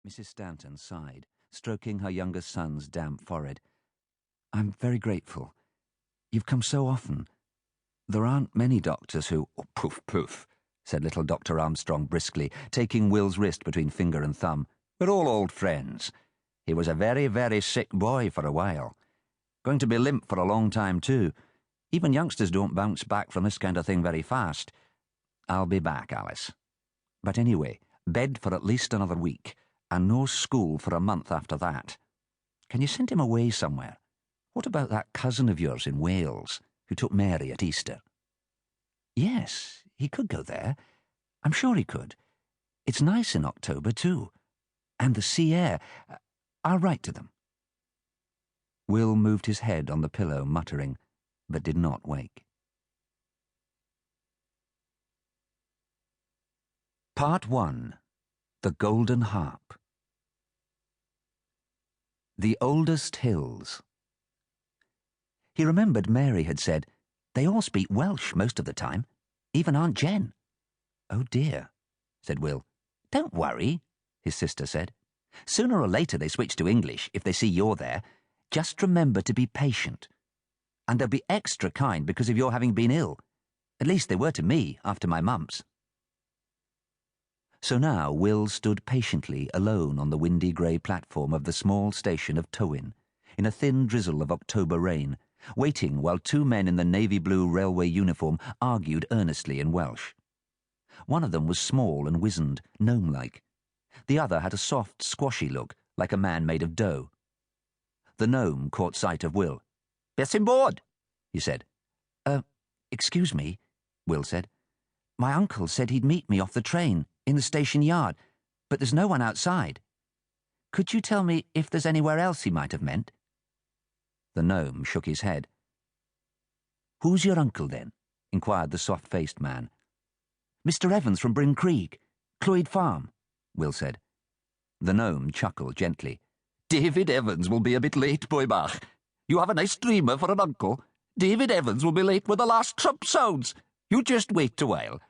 Mrs. Stanton sighed, stroking her younger son's damp forehead. "I'm very grateful. You've come so often. There aren't many doctors who—" "Oh, poof, poof," said little Dr. Armstrong briskly, taking Will's wrist between finger and thumb. "We're all old friends. He was a very, very sick boy for a while. Going to be limp for a long time, too. Even youngsters don't bounce back from this kind of thing very fast. I'll be back, Alice. But anyway, bed for at least another week, and no school for a month after that. Can you send him away somewhere? What about that cousin of yours in Wales, who took Mary at Easter?" "Yes, he could go there. I'm sure he could. It's nice in October, too. And the sea air. I'll write to them." Will moved his head on the pillow, muttering, but did not wake. Part 1. The Golden Harp. The Oldest Hills. He remembered Mary had said, "They all speak Welsh most of the time, even Aunt Jen." "Oh dear," said Will. "Don't worry," his sister said. "Sooner or later they switch to English if they see you're there. Just remember to be patient. And they'll be extra kind because of your having been ill. At least they were to me after my mumps." So now Will stood patiently alone on the windy grey platform of the small station of Towyn, in a thin drizzle of October rain, waiting while two men in the navy blue railway uniform argued earnestly in Welsh. One of them was small and wizened, gnome-like. The other had a soft, squashy look, like a man made of dough. The gnome caught sight of Will. "Beth in board," he said. Excuse me," Will said. "My uncle said he'd meet me off the train, in the station yard, but there's no one outside. Could you tell me if there's anywhere else he might have meant?" The gnome shook his head. "Who's your uncle, then?" inquired the soft-faced man. "Mr. Evans from Bryn Creek, Clwyd Farm," Will said. The gnome chuckled gently. "David Evans will be a bit late, boy bach. You have a nice dreamer for an uncle. David Evans will be late when the last trump sounds. You just wait a while.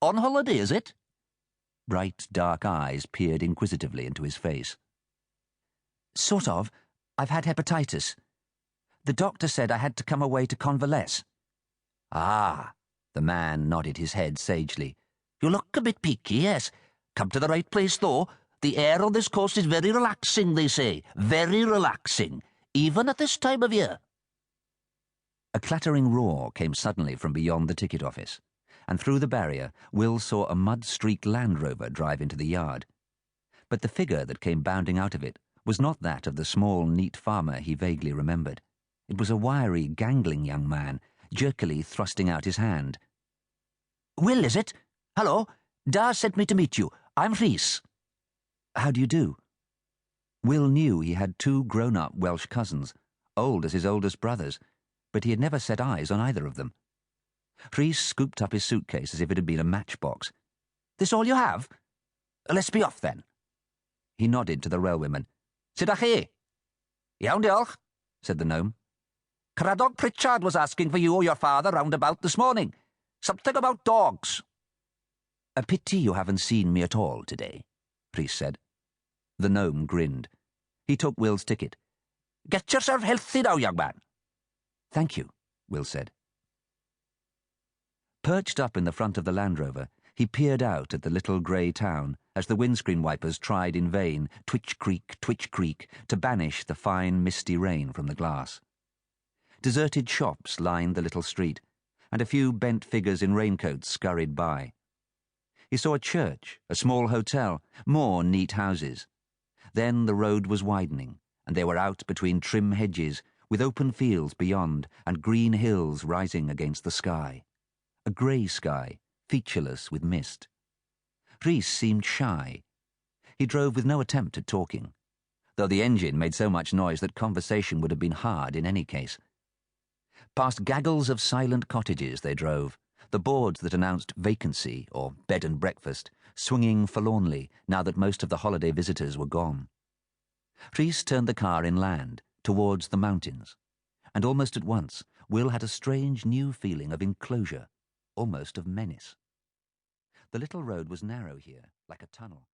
On holiday, is it?" Bright, dark eyes peered inquisitively into his face. "Sort of. I've had hepatitis. The doctor said I had to come away to convalesce." "Ah," the man nodded his head sagely. "You look a bit peaky, yes. Come to the right place, though. The air on this coast is very relaxing, they say. Very relaxing. Even at this time of year." A clattering roar came suddenly from beyond the ticket office, and through the barrier Will saw a mud-streaked Land Rover drive into the yard. But the figure that came bounding out of it was not that of the small, neat farmer he vaguely remembered. It was a wiry, gangling young man, jerkily thrusting out his hand. "Will, is it? Hello. Da sent me to meet you. I'm Rhys." "How do you do?" Will knew he had two grown-up Welsh cousins, old as his oldest brothers, but he had never set eyes on either of them. Rhys scooped up his suitcase as if it had been a matchbox. "This all you have? Let's be off, then." He nodded to the railwayman. "Sud â chi?" "Iawn, diolch," said the gnome. "Cradog Pritchard was asking for you or your father round about this morning. Something about dogs." "A pity you haven't seen me at all today," Rhys said. The gnome grinned. He took Will's ticket. "Get yourself healthy now, young man." "Thank you," Will said. Perched up in the front of the Land Rover, he peered out at the little grey town as the windscreen wipers tried in vain, twitch creak, to banish the fine, misty rain from the glass. Deserted shops lined the little street, and a few bent figures in raincoats scurried by. He saw a church, a small hotel, more neat houses. Then the road was widening, and they were out between trim hedges, with open fields beyond and green hills rising against the sky. A grey sky, featureless with mist. Rhys seemed shy. He drove with no attempt at talking, though the engine made so much noise that conversation would have been hard in any case. Past gaggles of silent cottages they drove, the boards that announced vacancy or bed and breakfast swinging forlornly now that most of the holiday visitors were gone. Rhys turned the car inland, towards the mountains, and almost at once Will had a strange new feeling of enclosure, almost of menace. The little road was narrow here, like a tunnel.